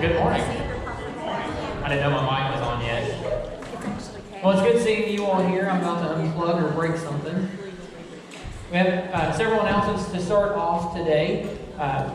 Good morning. I didn't know my mic was on yet. Well, it's good seeing you all here. I'm about to unplug or break something. We have several announcements to start off today.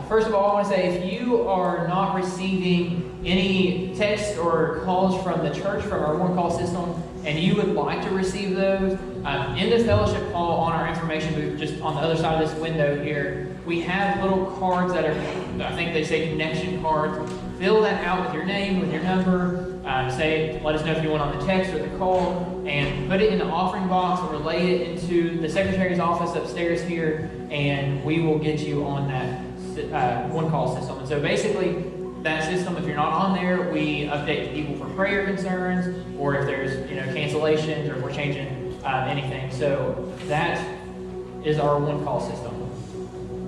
First of all, I want to say if you are not receiving any texts or calls from the church, from our one-call system, and you would like to receive those, in the fellowship hall on our information booth, just on the other side of this window here, we have little cards that are, I think they say connection cards. Fill that out with your name, with your number, let us know if you want on the text or the call, and put it in the offering box or relay it into the secretary's office upstairs here, and we will get you on that one-call system. And so basically, that system, if you're not on there, we update people for prayer concerns, or if there's cancellations, or if we're changing anything. So that is our one-call system.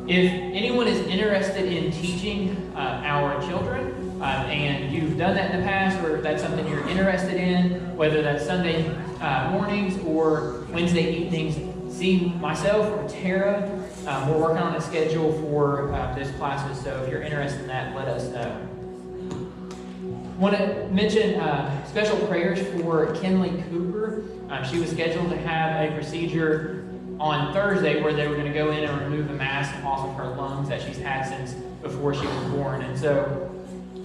If anyone is interested in teaching our children, and you've done that in the past, or if that's something you're interested in, whether that's Sunday mornings or Wednesday evenings, see myself or Tara. We're working on a schedule for those classes, so if you're interested in that, let us know. I want to mention special prayers for Kinley Cooper. She was scheduled to have a procedure on Thursday where they were going to go in and remove a mass off of her lungs that she's had since before she was born. And so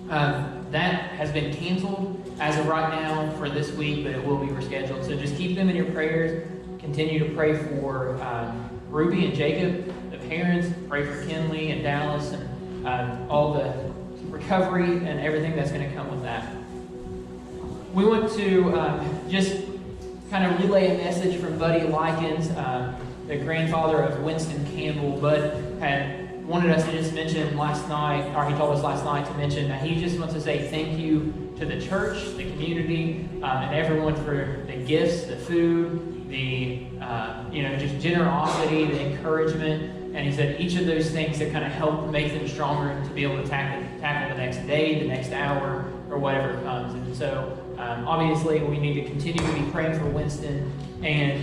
that has been canceled as of right now for this week, but it will be rescheduled. So just keep them in your prayers. Continue to pray for Ruby and Jacob, the parents. Pray for Kinley and Dallas and all the recovery and everything that's going to come with that. We want to just kind of relay a message from Buddy Likens, the grandfather of Winston Campbell. Bud had wanted us to just mention last night, or he told us last night to mention that he just wants to say thank you to the church, the community, and everyone for the gifts, the food, the just generosity, the encouragement. And he said each of those things that kind of help make them stronger to be able to tackle the next day, the next hour, or whatever comes. And so obviously we need to continue to be praying for Winston. And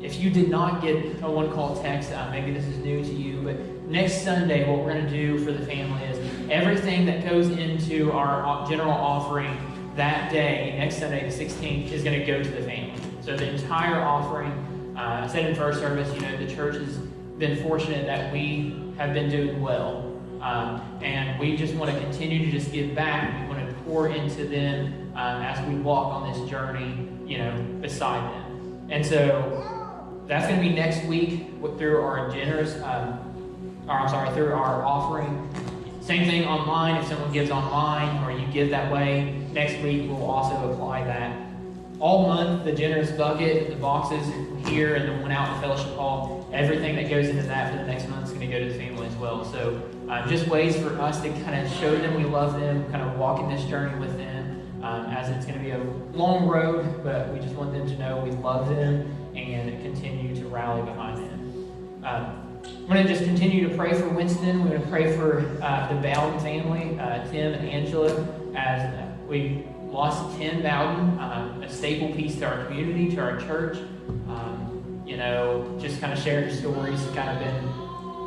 if you did not get a one-call text, maybe this is new to you, but next Sunday what we're going to do for the family is everything that goes into our general offering that day, next Sunday the 16th, is going to go to the family. So the entire offering, I said in first service, the church has been fortunate that we have been doing well. And we just want to continue to just give back. We want to pour into them as we walk on this journey, beside them. And so that's going to be next week through our through our offering. Same thing online. If someone gives online or you give that way, next week we'll also apply that. All month, the generous bucket, the boxes here, and the one out in the fellowship hall, everything that goes into that for the next month is going to go to the family as well. So just ways for us to kind of show them we love them, kind of walk in this journey with them, as it's going to be a long road, but we just want them to know we love them and continue to rally behind them. I'm going to just continue to pray for Winston. We're going to pray for the Bowden family, Tim and Angela, as we lost Tim Bowden, a staple piece to our community, to our church. Just kind of sharing stories. It's kind of been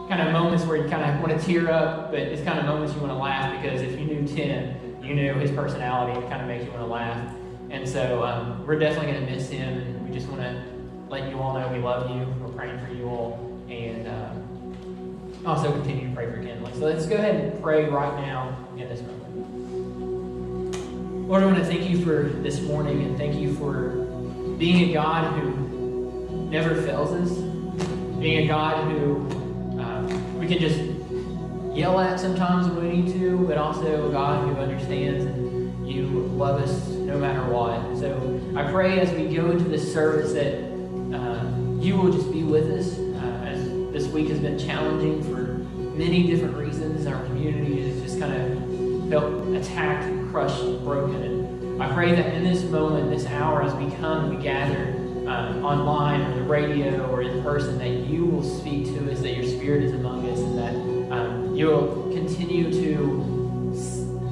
kind of moments where you kind of want to tear up, but it's kind of moments you want to laugh, because if you knew Tim, you knew his personality. It kind of makes you want to laugh. And so we're definitely going to miss him, and we just want to let you all know we love you. We're praying for you all, and also continue to pray for Kinley. So let's go ahead and pray right now in this moment. Lord, I want to thank you for this morning, and thank you for being a God who never fails us, being a God who we can just yell at sometimes when we need to, but also a God who understands and you love us no matter what. So I pray as we go into this service that you will just be with us, as this week has been challenging for many different reasons. Our community has just kind of felt attacked, crushed, broken. And I pray that in this moment, this hour, as we come and we gather online or the radio or in person, that you will speak to us, that your Spirit is among us, and that you will continue to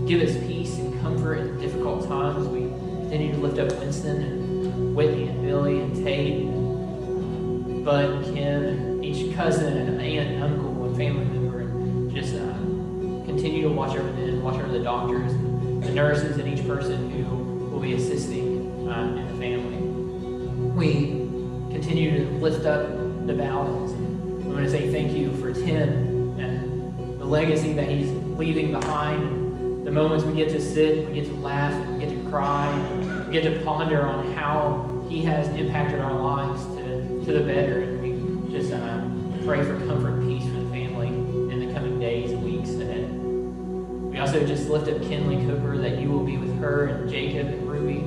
give us peace and comfort in difficult times. We continue to lift up Winston and Whitney and Billy and Tate and Bud and Kim and each cousin and aunt and uncle and family member, and just continue to watch over them, watch over the doctors, and the nurses and each person who will be assisting in the family. We continue to lift up the Bowdens. We want to say thank you for Tim and the legacy that he's leaving behind. The moments we get to sit, we get to laugh, we get to cry, we get to ponder on how he has impacted our lives to the better. And we just pray for comfort and peace for the family in the coming days and weeks ahead. We also just lift up Kinley Cooper, that you will be with her and Jacob and Ruby,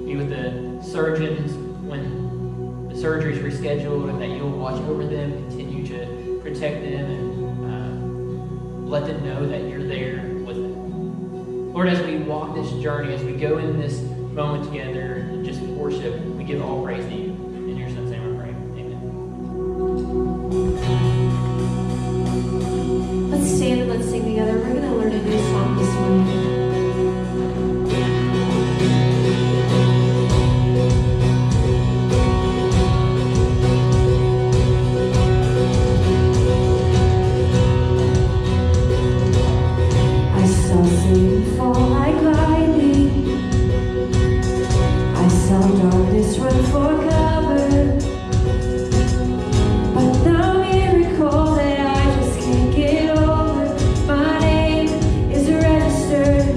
be with the surgeons when the surgery is rescheduled, and that you will watch over them, continue to protect them, and let them know that you're there with them. Lord, as we walk this journey, as we go in this moment together and just worship, we give all praise to you. In your Son's name I pray. Amen. Let's stand and let's sing together. We're going to learn a new song this morning. Darkness run for cover, but the miracle that I just can't get over. My name is registered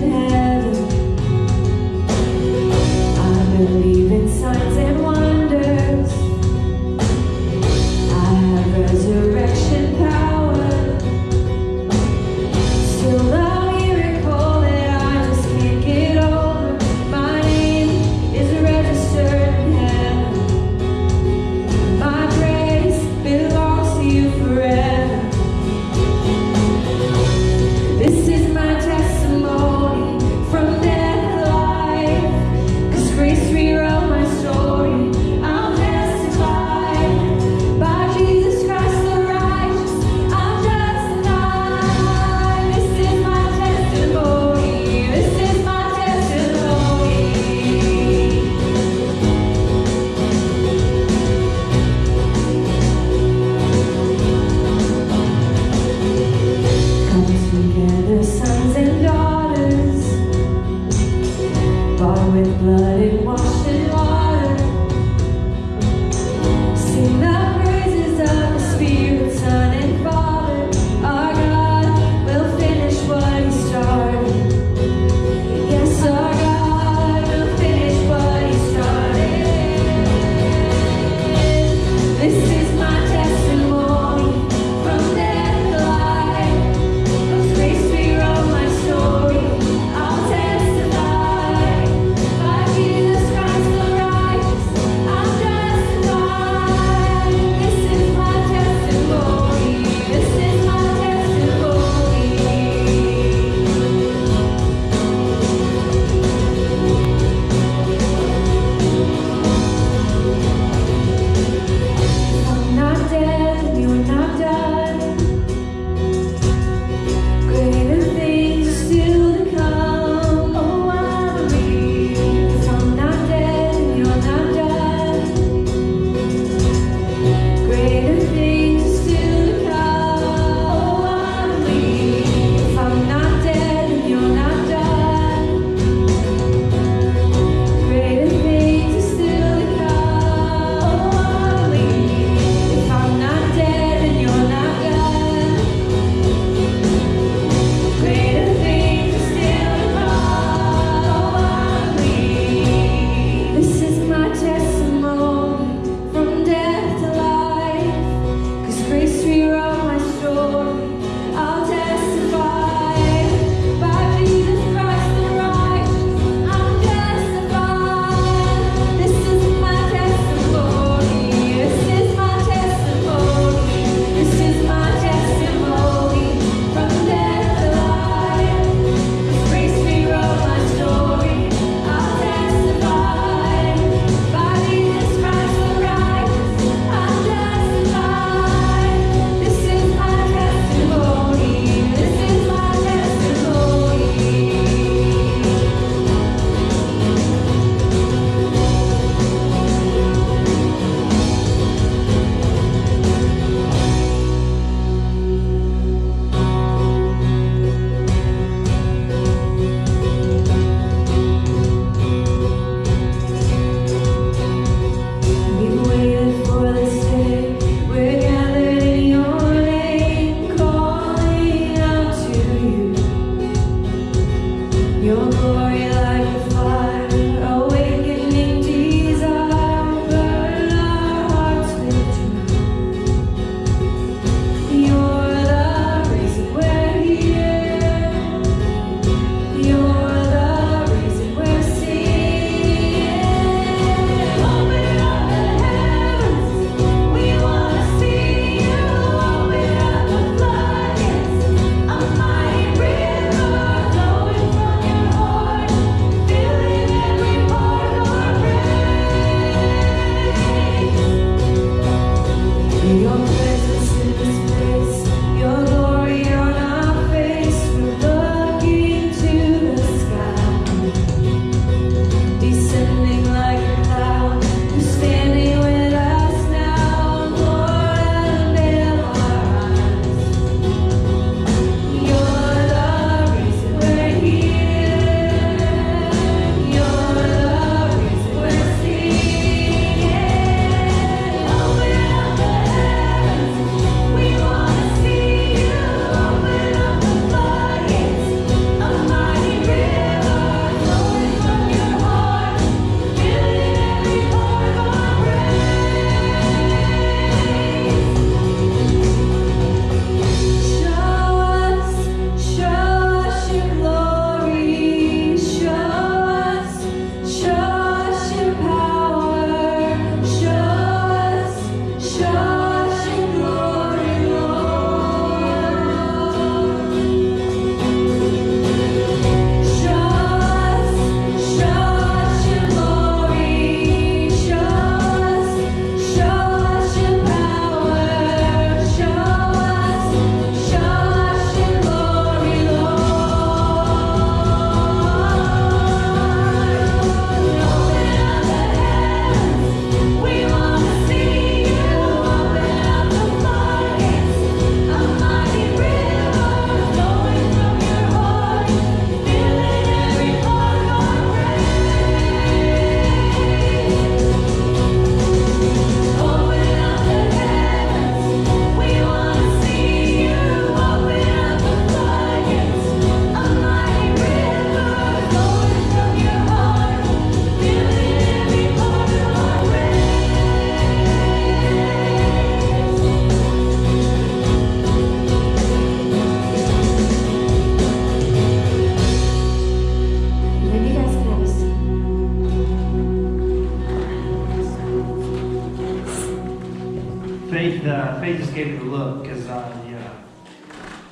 gave me the look because I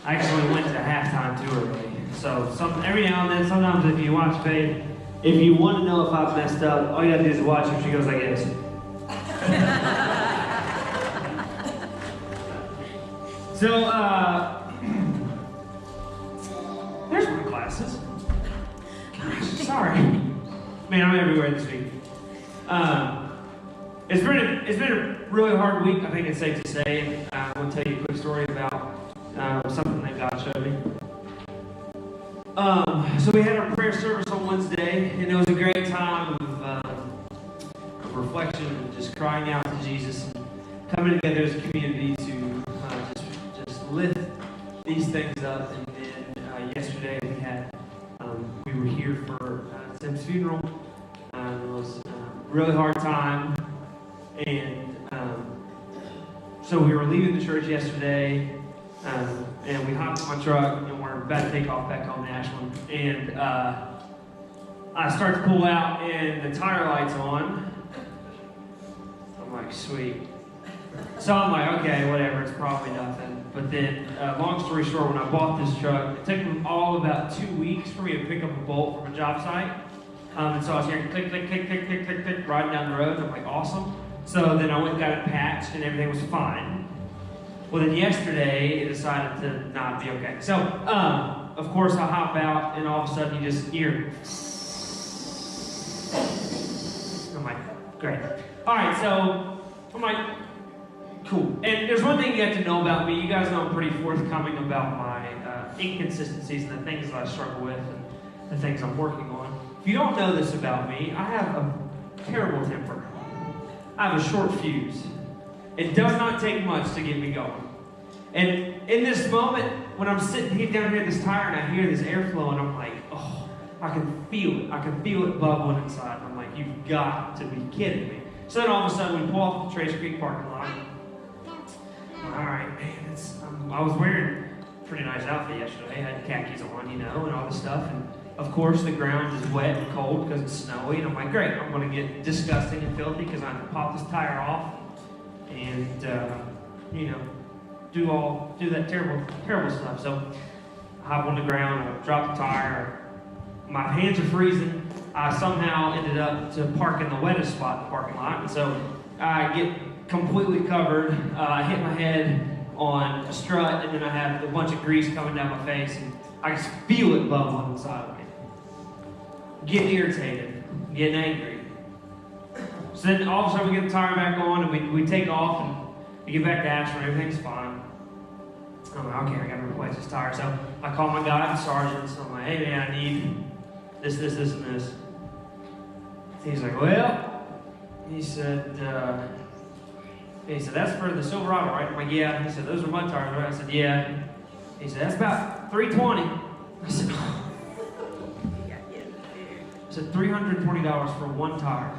actually went to halftime too early. So every now and then, sometimes if you watch Faith, if you want to know if I've messed up, all you gotta do is watch her. She goes like this. So, there's my glasses. Gosh, sorry. Man, I'm everywhere this week. It's been a really hard week, I think it's safe to say. I want to tell you a quick story about something that God showed me. So we had our prayer service on Wednesday, and it was a great time of reflection and just crying out to Jesus and coming together as a community to just lift these things up. And then yesterday we were here for Tim's funeral. It was a really hard time, and so we were leaving the church yesterday. And we hopped in my truck and we're about to take off back home to Ashland. And I start to pull out and the tire light's on. I'm like, sweet. So I'm like, okay, whatever, it's probably nothing. But then, long story short, when I bought this truck, it took me all about 2 weeks for me to pick up a bolt from a job site. And so I was hearing click, click, click, click, click, click, click, riding down the road. And I'm like, awesome. So then I went and got it patched and everything was fine. Well, then yesterday, it decided to not be okay. So, of course, I hop out, and all of a sudden, you just hear. I'm like, great. All right, so I'm like, cool. And there's one thing you have to know about me. You guys know I'm pretty forthcoming about my inconsistencies and the things that I struggle with and the things I'm working on. If you don't know this about me, I have a terrible temper. I have a short fuse. It does not take much to get me going. And in this moment, when I'm sitting here down here at this tire and I hear this airflow and I'm like, oh, I can feel it. I can feel it bubbling inside. I'm like, you've got to be kidding me. So then all of a sudden we pull off the Trace Creek parking lot. All right, man, I was wearing a pretty nice outfit yesterday. I had khakis on, and all this stuff. And of course, the ground is wet and cold because it's snowy. And I'm like, great, I'm going to get disgusting and filthy because I pop this tire off. And, do that terrible stuff. So I hop on the ground, I drop the tire, my hands are freezing. I somehow ended up to park in the wettest spot in the parking lot. And so I get completely covered. I hit my head on a strut, and then I have a bunch of grease coming down my face, and I just feel it bubbling inside of me. Getting irritated, getting angry. So then all of a sudden we get the tire back on, and we take off, and we get back to Ashland, everything's fine. I'm like, okay, I gotta replace this tire. So I call my guy, the sergeant, so I'm like, hey man, I need this, and this. He's like, well, he said, that's for the Silverado, right? I'm like, yeah. He said, those are mud tires, right? I said, yeah. He said, that's about $320. I said, oh. I said, $320 for one tire.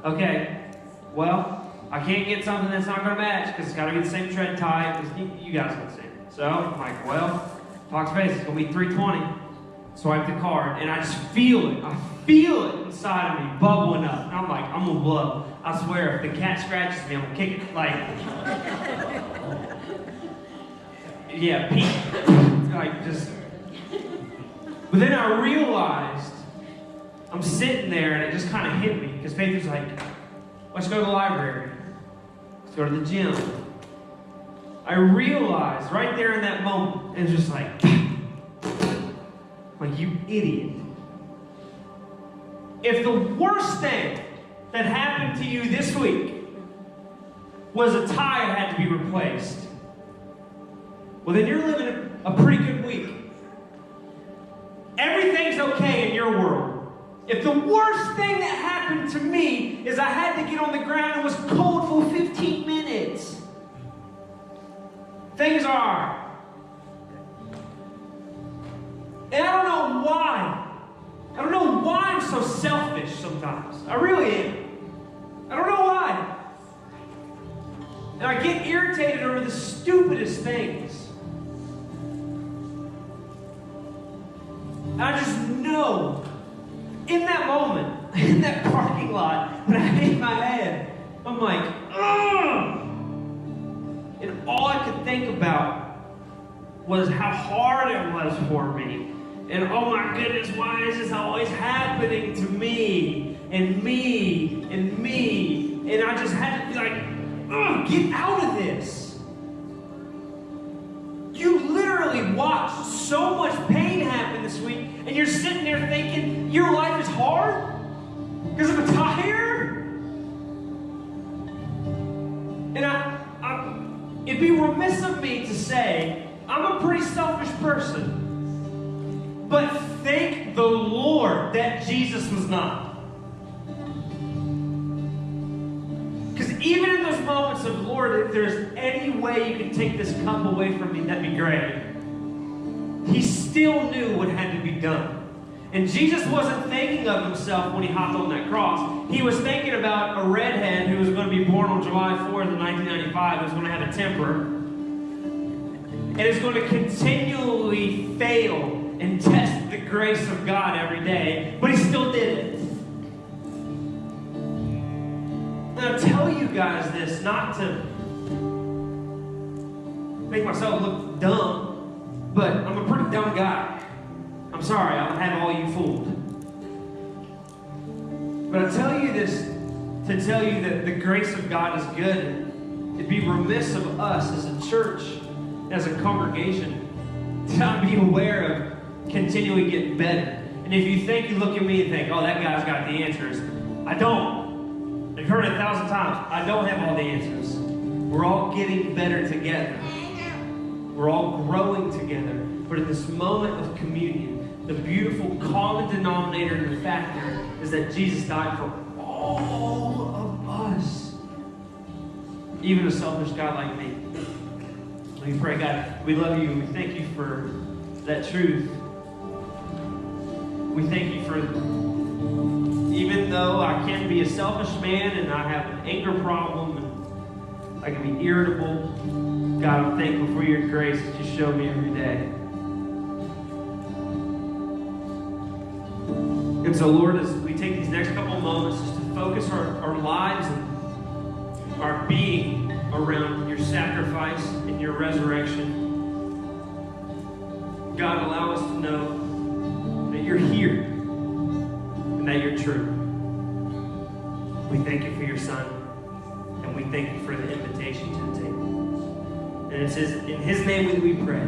Okay, well, I can't get something that's not going to match because it's got to be the same tread type. You guys understand. So I'm like, well, Fox Face, it's going to be $320. Swipe the card, and I just feel it. I feel it inside of me, bubbling up. And I'm like, I'm going to blow. I swear, if the cat scratches me, I'm going to kick it. Like, yeah, Pete. Like, just. But then I realized I'm sitting there, and it just kind of hit me because Faith was like, let's go to the library. Let's go to the gym. I realized right there in that moment, it was just like, you idiot. If the worst thing that happened to you this week was a tire had to be replaced, well then you're living a pretty good week. Everything's okay in your world. If the worst thing that happened to me is I had to get on the ground and was cold for 15 minutes, things are. And I don't know why. I don't know why I'm so selfish sometimes. I really am. I don't know why. And I get irritated over the stupidest things. And I just know, in that moment, in that parking lot, when I hit my head, I'm like, ugh! And all I could think about was how hard it was for me. And oh my goodness, why is this always happening to me? And me, and me. And I just had to be like, ugh, get out of this. You literally watched so much pain happen this week, and you're sitting there thinking your life is hard because of a tire? And it'd be remiss of me to say, I'm a pretty selfish person. But thank the Lord that Jesus was not. Because even in those moments of, Lord, if there's any way you can take this cup away from me, that'd be great. He still knew what had to be done. And Jesus wasn't thinking of himself when he hopped on that cross. He was thinking about a redhead who was going to be born on July 4th of 1995, who was going to have a temper, and is going to continually fail and test the grace of God every day, but he still did it. And I tell you guys this not to make myself look dumb, but I'm a pretty dumb guy. I'm sorry, I'll have all you fooled. But I tell you this to tell you that the grace of God is good. It'd be remiss of us as a church, as a congregation, to not be aware of continually getting better. And if you think, you look at me and think, oh, that guy's got the answers. I don't. You've heard it 1,000 times. I don't have all the answers. We're all getting better together. We're all growing together. But in this moment of communion, the beautiful common denominator and the factor is that Jesus died for all of us. Even a selfish God like me. Let me pray. God, we love you. We thank you for that truth. We thank you for, even though I can be a selfish man and I have an anger problem and I can be irritable, God, I'm thankful for your grace that you show me every day. And so, Lord, as we take these next couple moments just to focus our lives and our being around your sacrifice and your resurrection, God, allow us to know that you're here and that you're true. We thank you for your Son, and we thank you for the invitation to the table. And it says, in his name that we pray.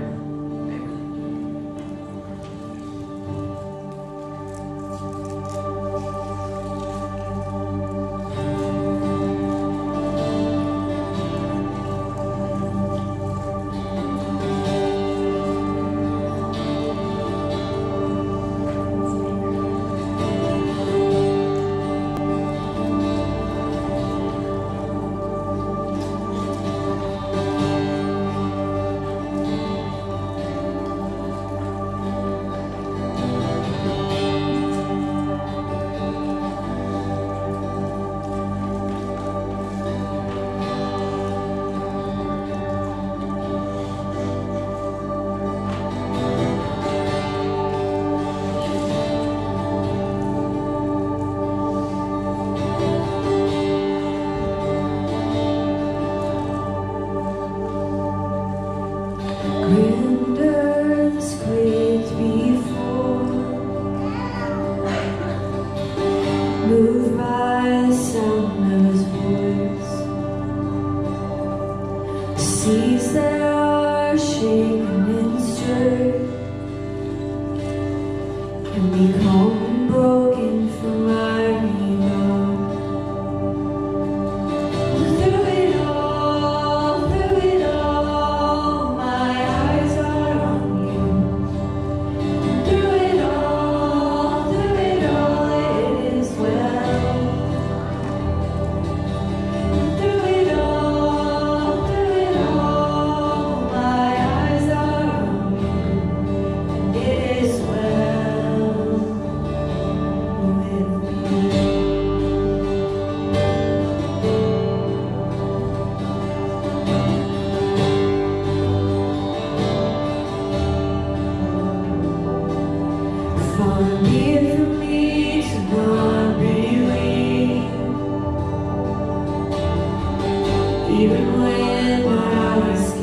Even when I was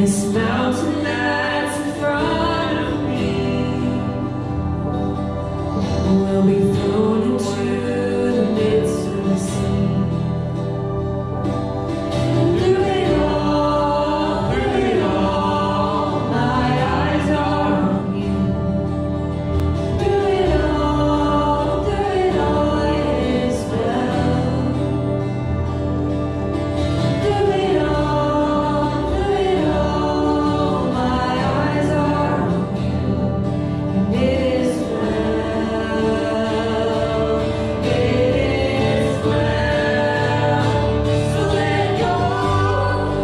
this mountain that's in front of me will be thrown into the midst of the sea. Through it all, my eyes are on you. Through it all, it is well. Through it all, my eyes are on you, and it is well. It is well. So let go,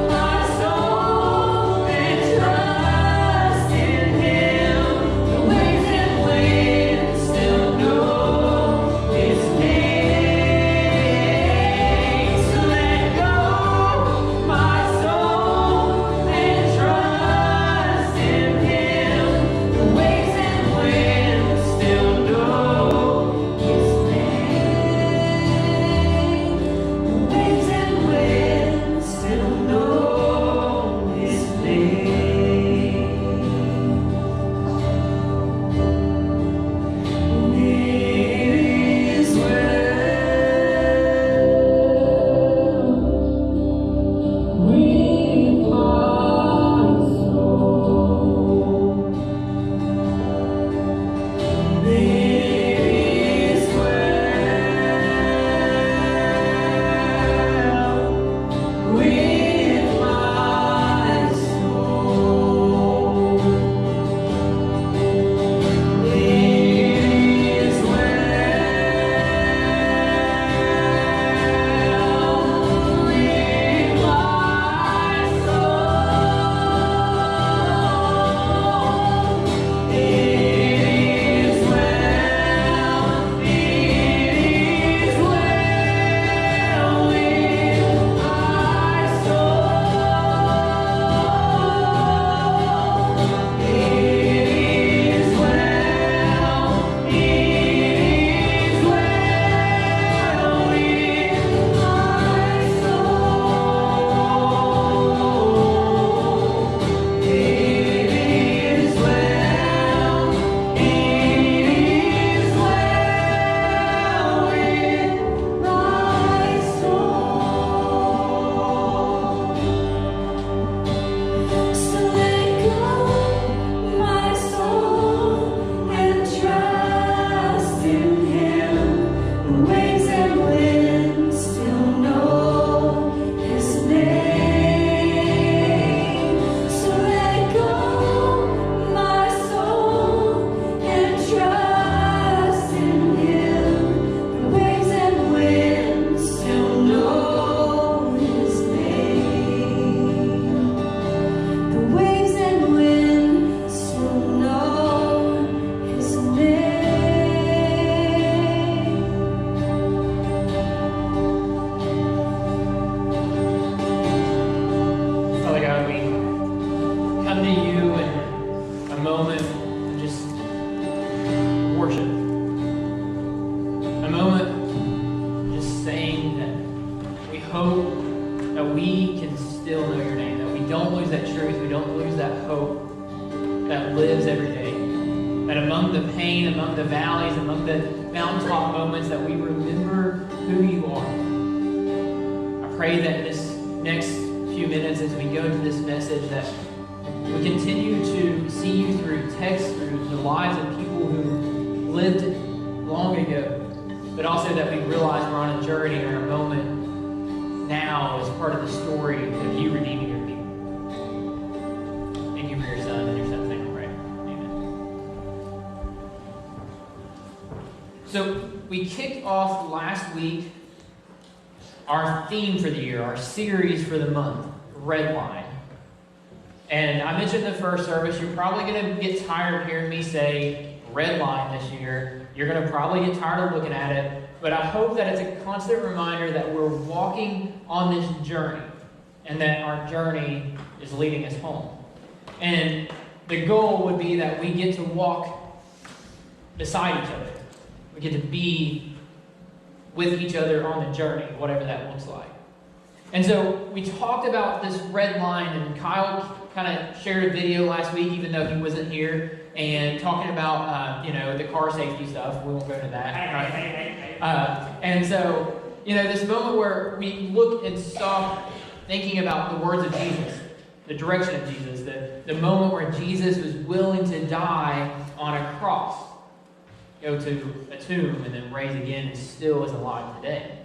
my soul, and trust in Him. The waves and winds still know His name. So let go, my soul, and trust in Him. The waves and winds still know His name. The waves and winds still know His name. It is well with my soul. It is well with my soul. It is well with my soul. It is well. It is well with my soul. It is well. It is well with my soul. It is well. It is well with my soul. So let go, my soul, and trust in Him. The waves and winds still know His name. So let go, my soul, and trust in Him. The waves and winds still know His name. The waves and winds still know His name. Father God, we come to you in a moment of just worship. A moment just saying that we hope that we can still know your name, that we don't lose that truth, we don't lose that hope that lives every day. That among the pain, among the valleys, among the mountaintop moments, that we remember who you are. I pray that this next few minutes as we go into this message that we continue to see you through text, through the lives of people who lived long ago, but also that we realize we're on a journey or a moment now as part of the story of you redeeming your people. Thank you for your Son and your Son's name, I pray. Amen. So we kicked off last week our theme for the year, our series for the month, Redline. And I mentioned in the first service, you're probably going to get tired of hearing me say Redline this year. You're going to probably get tired of looking at it. But I hope that it's a constant reminder that we're walking on this journey and that our journey is leading us home. And the goal would be that we get to walk beside each other. We get to be with each other on the journey, whatever that looks like. And so we talked about this red line, and Kyle kind of shared a video last week, even though he wasn't here, and talking about, the car safety stuff. We won't go to that. Right? And so, this moment where we look and stop thinking about the words of Jesus, the direction of Jesus, the moment where Jesus was willing to die on a cross, go to a tomb, and then raise again, and still is alive today.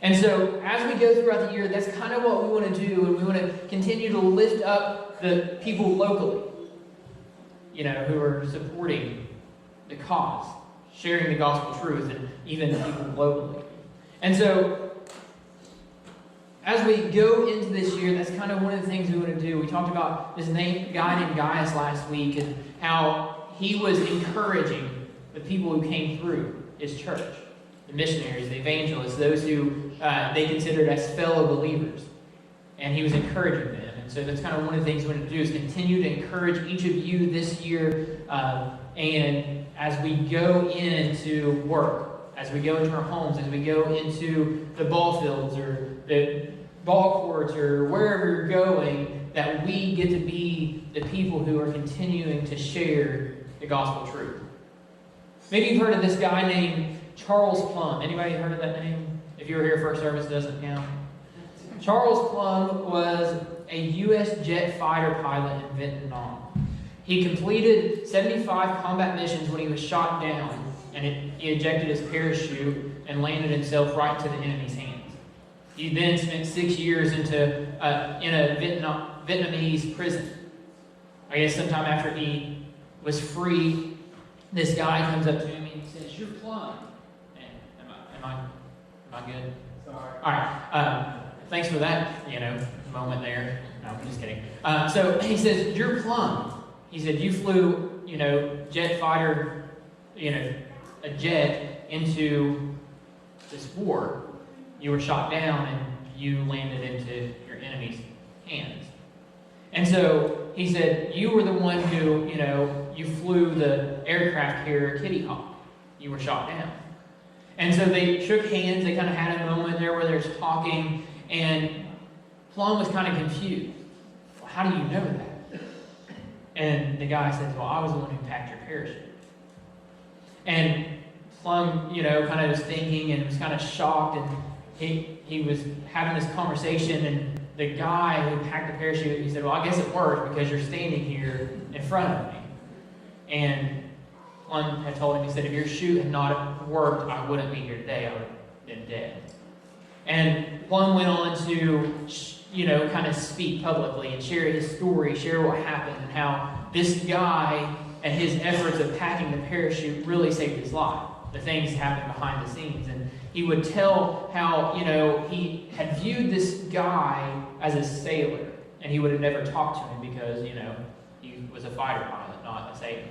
And so, as we go throughout the year, that's kind of what we want to do, and we want to continue to lift up the people locally, who are supporting the cause, sharing the gospel truth, and even the people locally. And so, as we go into this year, that's kind of one of the things we want to do. We talked about this guy named Gaius last week, and how he was encouraging the people who came through his church. The missionaries, the evangelists, those who they considered as fellow believers. And he was encouraging them. And so that's kind of one of the things we want to do, is continue to encourage each of you this year. And as we go into work, as we go into our homes, as we go into the ball fields or the ball courts or wherever you're going, that we get to be the people who are continuing to share the gospel truth. Maybe you've heard of this guy named Charles Plumb. Anybody heard of that name? If you were here first service, it doesn't count. Charles Plumb was a U.S. jet fighter pilot in Vietnam. He completed 75 combat missions when he was shot down, and he ejected his parachute and landed himself right into the enemy's hands. He then spent 6 years in a Vietnamese prison. I guess sometime after he was free, this guy comes up to him and he says, "You're Plumb." Am I good? Sorry. All right. Thanks for that, moment there. No, I'm just kidding. So he says, "You're Plumb." He said, "You flew, jet fighter, a jet into this war. You were shot down and you landed into your enemy's hands." And so he said, "You were the one who, you flew the aircraft carrier Kitty Hawk. You were shot down." And so they shook hands. They kind of had a moment there where they're talking, and Plumb was kind of confused. "Well, how do you know that?" And the guy says, "Well, I was the one who packed your parachute." And Plumb, kind of was thinking and was kind of shocked, and he was having this conversation, and the guy who packed the parachute, he said, "Well, I guess it worked because you're standing here in front of me." And Plumb had told him, he said, "If your chute had not worked, I wouldn't be here today. I would have been dead." And Plumb went on to, kind of speak publicly and share his story, share what happened, and how this guy and his efforts of packing the parachute really saved his life. The things happened behind the scenes. And he would tell how, he had viewed this guy as a sailor, and he would have never talked to him because, he was a fighter pilot, not a sailor.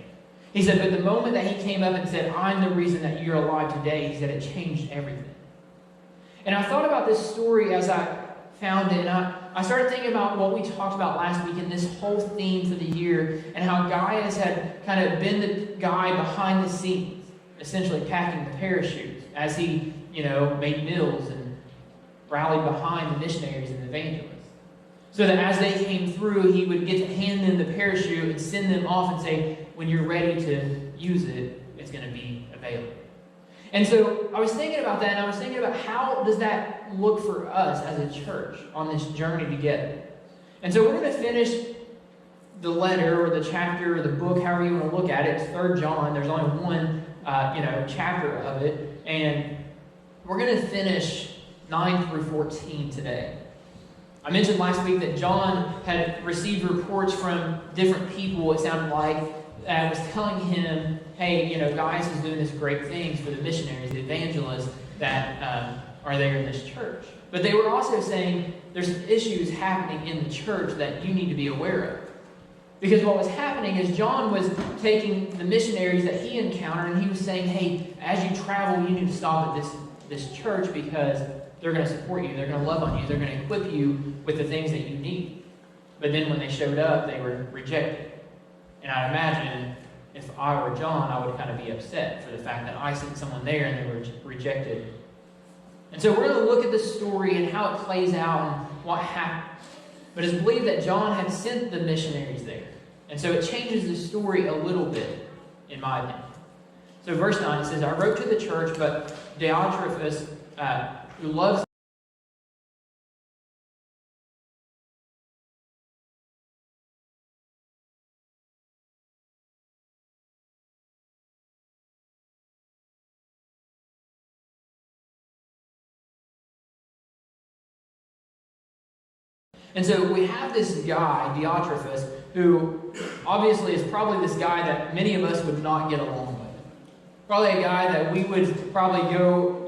He said, but the moment that he came up and said, "I'm the reason that you're alive today," he said, it changed everything. And I thought about this story as I found it, and I started thinking about what we talked about last week and this whole theme for the year, and how Gaius had kind of been the guy behind the scenes, essentially packing the parachutes as he, made meals and rallied behind the missionaries and the evangelists. So that as they came through, he would get to hand them the parachute and send them off and say, "When you're ready to use it, it's going to be available." And so I was thinking about that, and I was thinking about how does that look for us as a church on this journey together. And so we're going to finish the letter or the chapter or the book, however you want to look at it. It's 3 John. There's only one, chapter of it. And we're going to finish 9 through 14 today. I mentioned last week that John had received reports from different people, it sounded like, that was telling him, hey, Gaius is doing this great things for the missionaries, the evangelists that are there in this church. But they were also saying there's issues happening in the church that you need to be aware of. Because what was happening is John was taking the missionaries that he encountered, and he was saying, hey, as you travel, you need to stop at this church because they're going to support you, they're going to love on you, they're going to equip you with the things that you need. But then when they showed up, they were rejected. And I imagine if I were John, I would kind of be upset for the fact that I sent someone there and they were rejected. And so we're going to look at the story and how it plays out, what happened. But it's believed that John had sent the missionaries there. And so it changes the story a little bit, in my opinion. So verse 9, it says, I wrote to the church, but Diotrephes, who loves And so we have this guy, Diotrephes, who obviously is probably this guy that many of us would not get along with. Probably a guy that we would probably go,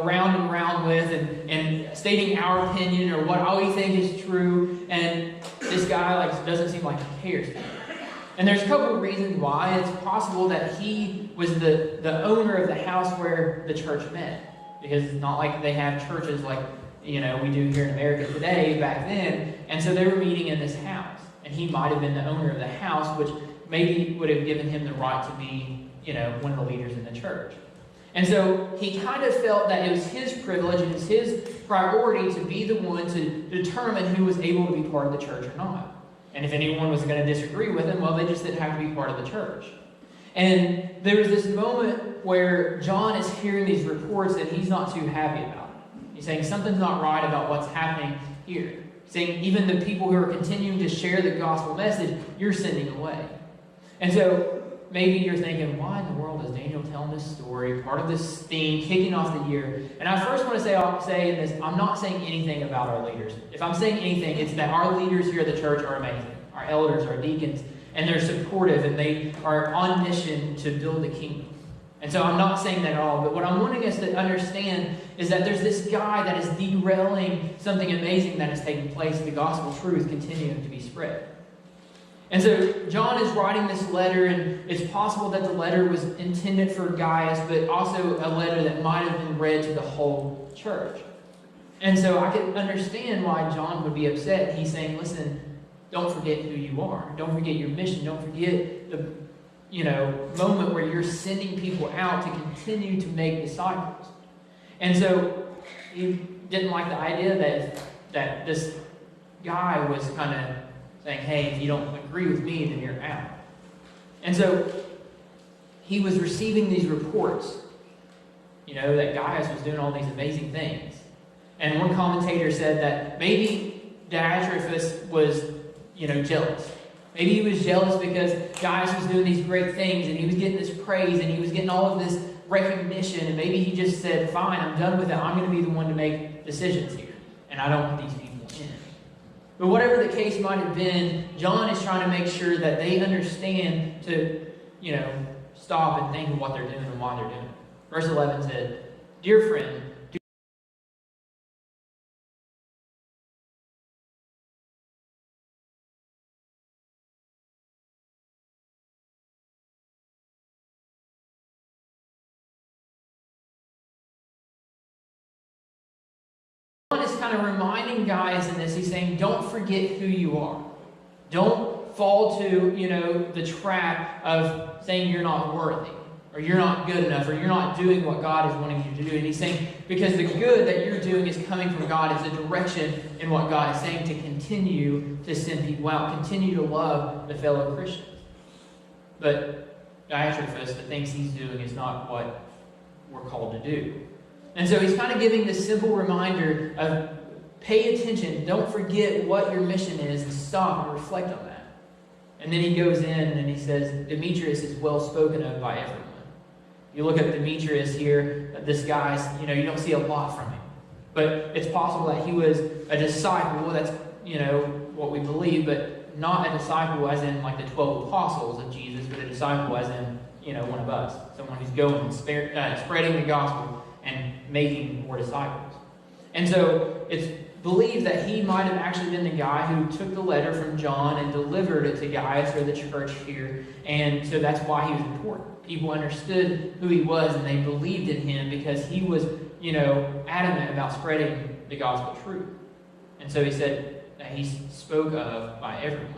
round and round with and stating our opinion or what we think is true. And this guy doesn't seem like he cares. And there's a couple of reasons why. It's possible that he was the owner of the house where the church met. Because it's not like they have churches like we do here in America today, back then. And so they were meeting in this house. And he might have been the owner of the house, which maybe would have given him the right to be, one of the leaders in the church. And so he kind of felt that it was his privilege and it's his priority to be the one to determine who was able to be part of the church or not. And if anyone was going to disagree with him, well, they just didn't have to be part of the church. And there was this moment where John is hearing these reports that he's not too happy about. He's saying something's not right about what's happening here. He's saying even the people who are continuing to share the gospel message, you're sending away. And so maybe you're thinking, why in the world is Daniel telling this story, part of this theme, kicking off the year? And I first want to say in this, I'm not saying anything about our leaders. If I'm saying anything, it's that our leaders here at the church are amazing. Our elders, our deacons, and they're supportive, and they are on mission to build the kingdom. And so I'm not saying that at all, but what I'm wanting us to understand is that there's this guy that is derailing something amazing that is taking place, the gospel truth continuing to be spread. And so John is writing this letter, and it's possible that the letter was intended for Gaius, but also a letter that might have been read to the whole church. And so I can understand why John would be upset. He's saying, listen, don't forget who you are. Don't forget your mission. Don't forget the moment where you're sending people out to continue to make disciples. And so he didn't like the idea that this guy was kind of saying, hey, if you don't agree with me, then you're out. And so he was receiving these reports, that Gaius was doing all these amazing things. And one commentator said that maybe Diotrephes was, jealous. Maybe he was jealous because Gaius was doing these great things and he was getting this praise and he was getting all of this recognition, and maybe he just said, fine, I'm done with it. I'm going to be the one to make decisions here, and I don't want these people in. But whatever the case might have been, John is trying to make sure that they understand to, stop and think of what they're doing and why they're doing it. Verse 11 said, dear friend, is kind of reminding guys in this. He's saying, don't forget who you are. Don't fall to, the trap of saying you're not worthy, or you're not good enough, or you're not doing what God is wanting you to do. And he's saying, because the good that you're doing is coming from God, it's a direction in what God is saying to continue to send people out, continue to love the fellow Christians. But Diotrephes, the things he's doing is not what we're called to do. And so he's kind of giving this simple reminder of pay attention, don't forget what your mission is, and stop and reflect on that. And then he goes in and he says, Demetrius is well spoken of by everyone. You look at Demetrius here, this guy's, you don't see a lot from him. But it's possible that he was a disciple, that's, what we believe, but not a disciple as in like the 12 apostles of Jesus, but a disciple as in, one of us. Someone who's going and spreading the gospel and making more disciples. And so it's believed that he might have actually been the guy who took the letter from John and delivered it to Gaius or the church here. And so that's why he was important. People understood who he was and they believed in him because he was, adamant about spreading the gospel truth. And so he said that he's spoke of by everyone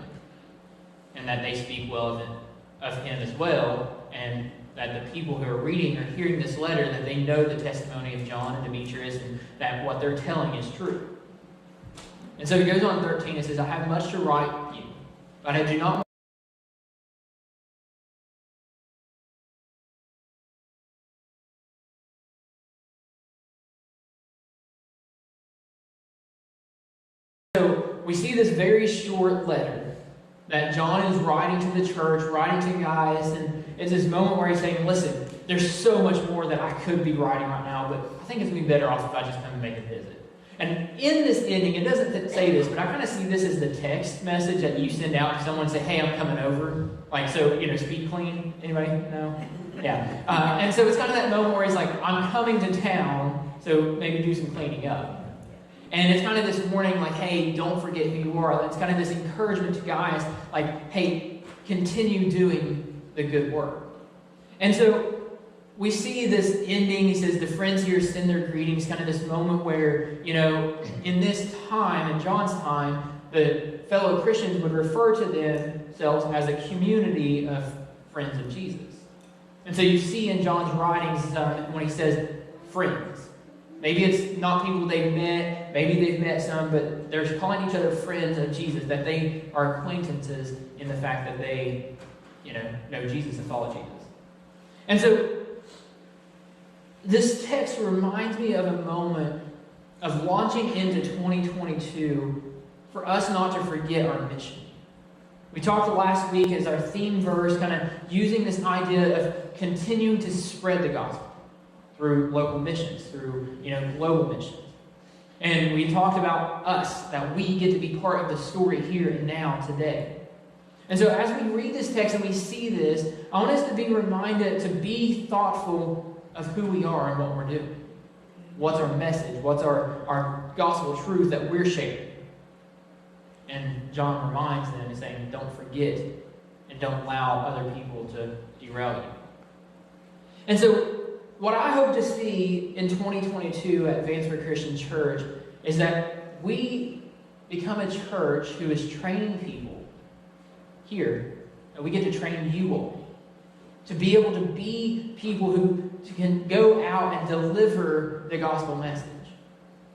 and that they speak well of him as well, and that the people who are reading or hearing this letter, that they know the testimony of John and Demetrius and that what they're telling is true. And so he goes on 13, it says, I have much to write you, but I do not So we see this very short letter that John is writing to the church, writing to guys, and it's this moment where he's saying, listen, there's so much more that I could be writing right now, but I think it's going to be better off if I just come and make a visit. And in this ending, it doesn't say this, but I kind of see this as the text message that you send out to someone and say, hey, I'm coming over. Like, so, speak clean. Anybody know? Yeah. And so it's kind of that moment where he's like, I'm coming to town, so maybe do some cleaning up. And it's kind of this warning, like, hey, don't forget who you are. It's kind of this encouragement to guys, like, hey, continue doing the good work. And so we see this ending. He says, the friends here send their greetings, kind of this moment where, in this time, in John's time, the fellow Christians would refer to themselves as a community of friends of Jesus. And so you see in John's writings when he says friends. Maybe it's not people they've met, maybe they've met some, but they're calling each other friends of Jesus, that they are acquaintances in the fact that they, know Jesus and follow Jesus. And so this text reminds me of a moment of launching into 2022 for us not to forget our mission. We talked last week as our theme verse, kind of using this idea of continuing to spread the gospel through local missions, through global missions. And we talked about us, that we get to be part of the story here and now today. And so as we read this text and we see this, I want us to be reminded to be thoughtful of who we are and what we're doing. What's our message? What's our gospel truth that we're sharing? And John reminds them, and saying, don't forget and don't allow other people to derail you. And so what I hope to see in 2022 at Vansford Christian Church is that we become a church who is training people here, and we get to train you all to be able to be people who can go out and deliver the gospel message.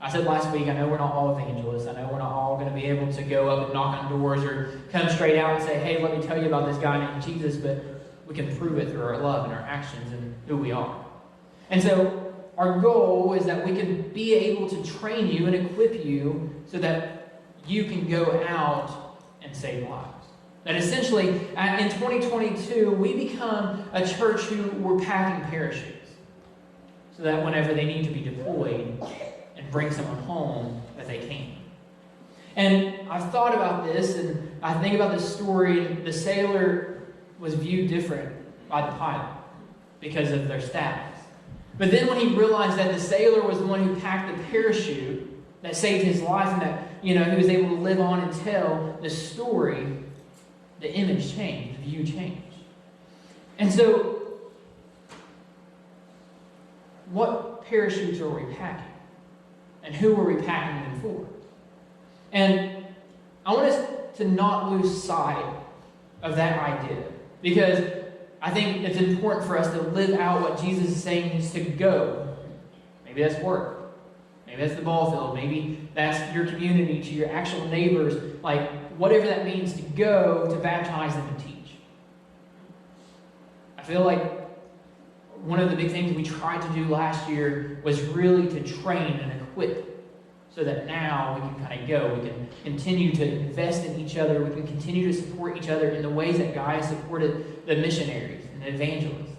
I said last week, I know we're not all evangelists. I know we're not all going to be able to go up and knock on doors or come straight out and say, hey, let me tell you about this guy named Jesus, but we can prove it through our love and our actions and who we are. And so our goal is that we can be able to train you and equip you so that you can go out and save lives. That essentially, in 2022, we become a church who we're packing parachutes so that whenever they need to be deployed and bring someone home, that they can. And I've thought about this, and I think about this story. The sailor was viewed different by the pilot because of their status. But then when he realized that the sailor was the one who packed the parachute that saved his life and that, he was able to live on and tell the story, the image changed, the view changed. And so, what parachutes are we packing? And who are we packing them for? And I want us to not lose sight of that idea, because I think it's important for us to live out what Jesus is saying is to go. Maybe that's work. Maybe that's the ball field. Maybe that's your community, to your actual neighbors. Like, whatever that means, to go, to baptize them and teach. I feel like one of the big things we tried to do last year was really to train and equip so that now we can kind of go. We can continue to invest in each other. We can continue to support each other in the ways that God supported the missionaries and the evangelists.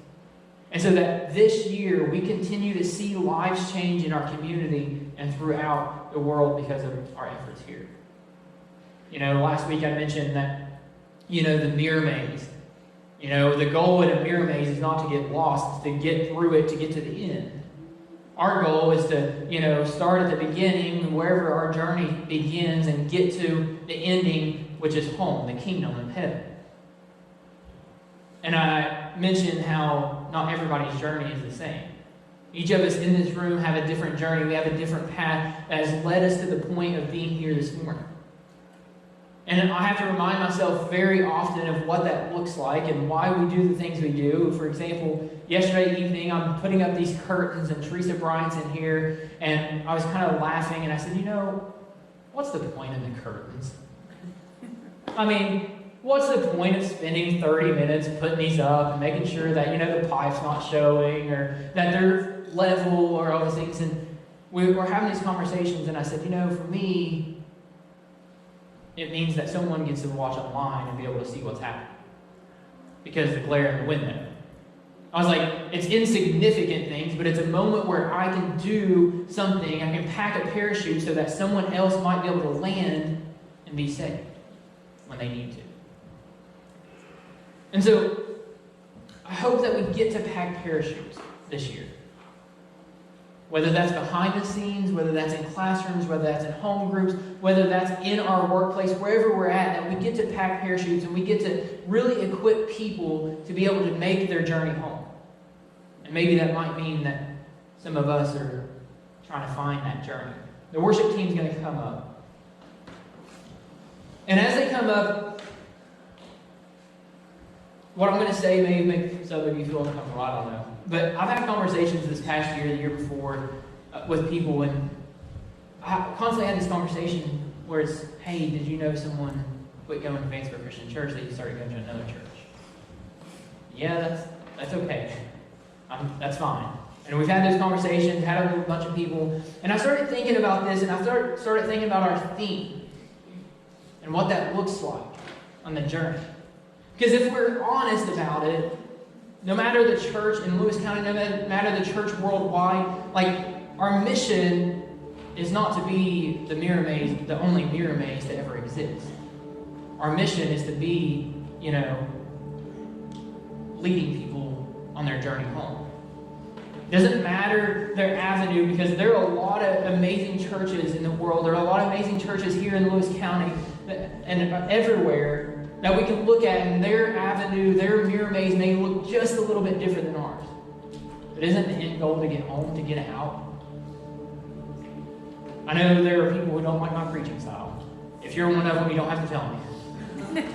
And so that this year we continue to see lives change in our community and throughout the world because of our efforts here. Last week I mentioned that, the mirror maze. The goal in a mirror maze is not to get lost, it's to get through it, to get to the end. Our goal is to, start at the beginning, wherever our journey begins, and get to the ending, which is home, the kingdom of heaven. And I mentioned how not everybody's journey is the same. Each of us in this room have a different journey. We have a different path that has led us to the point of being here this morning. And I have to remind myself very often of what that looks like and why we do the things we do. For example, yesterday evening, I'm putting up these curtains, and Teresa Bryant's in here, and I was kind of laughing, and I said, what's the point in the curtains? I mean, what's the point of spending 30 minutes putting these up and making sure that, the pipe's not showing or that they're level or all these things? And we're having these conversations, and I said, for me, it means that someone gets to watch online and be able to see what's happening because of the glare in the window. I was like, it's insignificant things, but it's a moment where I can do something. I can pack a parachute so that someone else might be able to land and be saved when they need to. And so, I hope that we get to pack parachutes this year. Whether that's behind the scenes, whether that's in classrooms, whether that's in home groups, whether that's in our workplace, wherever we're at, that we get to pack parachutes and we get to really equip people to be able to make their journey home. And maybe that might mean that some of us are trying to find that journey. The worship team's going to come up. And as they come up, what I'm going to say may make some of you feel uncomfortable, I don't know. But I've had conversations this past year, the year before, with people, and I constantly had this conversation where it's, hey, did you know someone quit going to Vancouver Christian Church, they started going to another church? Yeah, that's okay. That's fine. And we've had those conversations, had a bunch of people, and I started thinking about this, and I started thinking about our theme and what that looks like on the journey. Because if we're honest about it, no matter the church in Lewis County, no matter the church worldwide, our mission is not to be the mirror maze, the only mirror maze to ever exist. Our mission is to be, leading people on their journey home. It doesn't matter their avenue, because there are a lot of amazing churches in the world. There are a lot of amazing churches here in Lewis County and everywhere that we can look at, and their avenue, their mirror maze may look just a little bit different than ours. But isn't the end goal to get home, to get out? I know there are people who don't like my preaching style. If you're one of them, you don't have to tell me.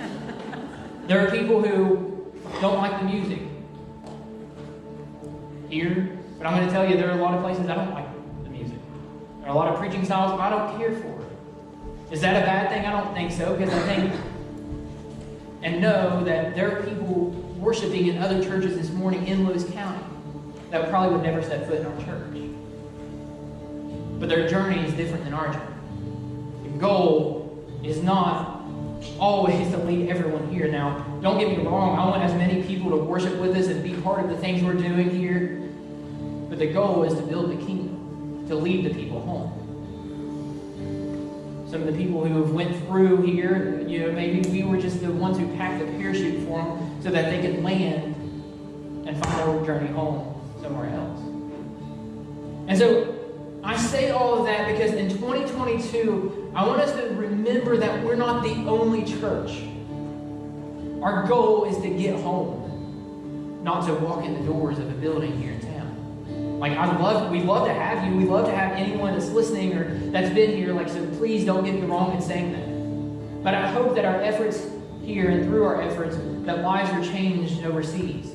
There are people who don't like the music here, but I'm going to tell you there are a lot of places I don't like the music. There are a lot of preaching styles I don't care for. Is that a bad thing? I don't think so, because I think and know that there are people worshiping in other churches this morning in Lewis County that probably would never set foot in our church. But their journey is different than our journey. The goal is not always to lead everyone here. Now, don't get me wrong, I want as many people to worship with us and be part of the things we're doing here. But the goal is to build the kingdom, to lead the people home. Some of the people who have went through here, maybe we were just the ones who packed the parachute for them so that they could land and find their journey home somewhere else. And so I say all of that because in 2022, I want us to remember that we're not the only church. Our goal is to get home, not to walk in the doors of a building here in town. We'd love to have you. We'd love to have anyone that's listening or that's been here. So please don't get me wrong in saying that. But I hope that our efforts here and through our efforts, that lives are changed overseas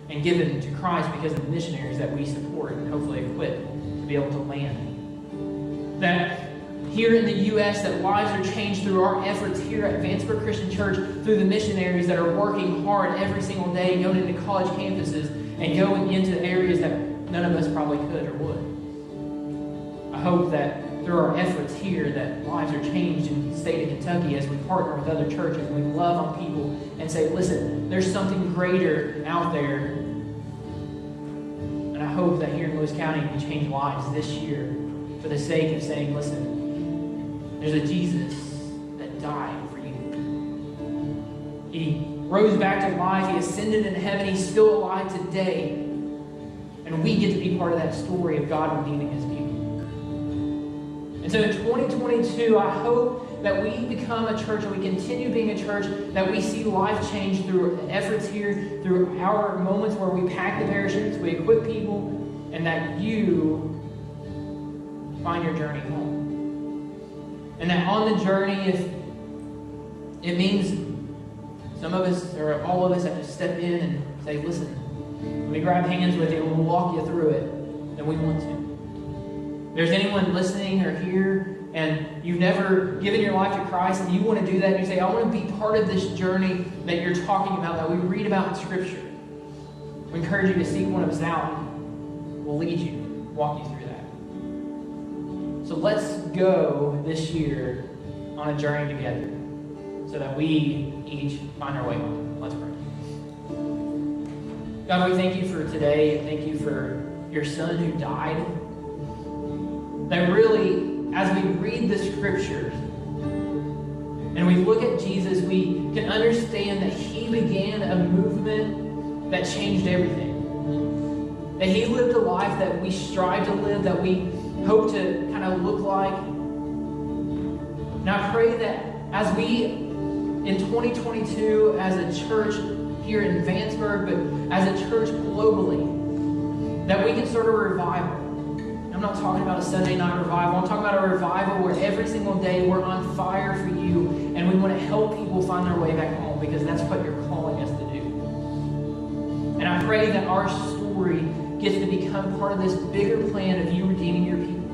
and given to Christ because of the missionaries that we support and hopefully equip to be able to land. That here in the U.S., that lives are changed through our efforts here at Vancouver Christian Church, through the missionaries that are working hard every single day, going into college campuses and going into areas that none of us probably could or would. I hope that through our efforts here that lives are changed in the state of Kentucky as we partner with other churches and we love on people and say, listen, there's something greater out there. And I hope that here in Lewis County we change lives this year for the sake of saying, listen, there's a Jesus that died for you. He rose back to life. He ascended into heaven. He's still alive today. And we get to be part of that story of God redeeming his people. And so in 2022, I hope that we become a church and we continue being a church, that we see life change through the efforts here, through our moments where we pack the parachutes, we equip people, and that you find your journey home. And that on the journey, if it means some of us, or all of us, have to step in and say, listen, let me grab hands with you and we'll walk you through it, then we want to. If there's anyone listening or here and you've never given your life to Christ, and you want to do that, and you say, I want to be part of this journey that you're talking about, that we read about in Scripture, we encourage you to seek one of us out, and we'll lead you, walk you through that. So let's go this year on a journey together so that we each find our way home. Let's pray. God, we thank you for today, and thank you for your Son who died. That really, as we read the Scriptures and we look at Jesus, we can understand that he began a movement that changed everything. That he lived a life that we strive to live, that we hope to kind of look like. And I pray that as we, in 2022, as a church here in Vanceburg, but as a church globally, that we can start a revival. I'm not talking about a Sunday night revival. I'm talking about a revival where every single day we're on fire for you, and we want to help people find their way back home, because that's what you're calling us to do. And I pray that our story gets to become part of this bigger plan of you redeeming your people.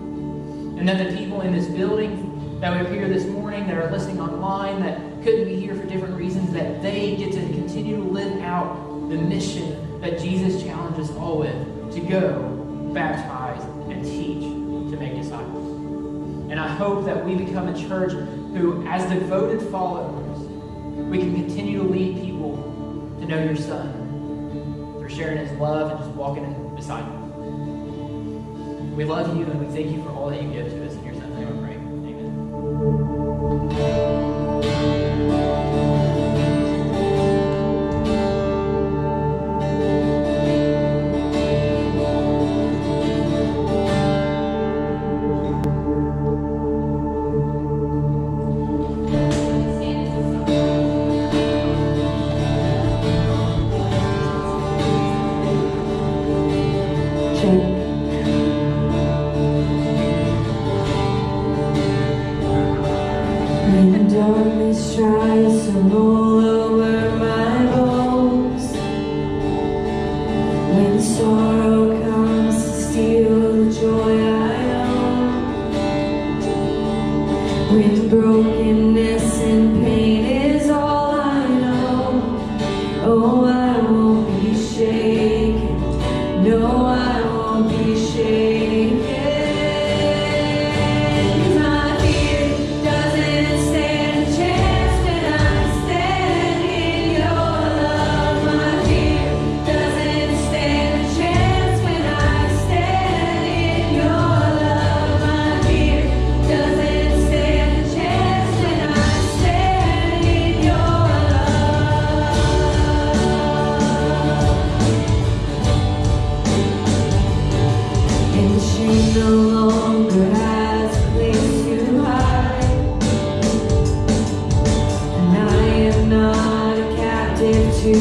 And that the people in this building that were here this morning, that are listening online, that couldn't be here for different reasons, that they get to continue to live out the mission that Jesus challenged us all with, to go, baptize, and teach, to make disciples. And I hope that we become a church who, as devoted followers, we can continue to lead people to know your Son through sharing his love and just walking beside him. We love you, and we thank you for all that you give to us. In your Son's name I pray. Amen. When darkness tries to roll over my bones, when sorrow comes to steal the joy I own, when brokenness and pain is all I know, oh, I won't be shaken, no, I won't be shaken. No longer has a place to hide, and I am not a captive to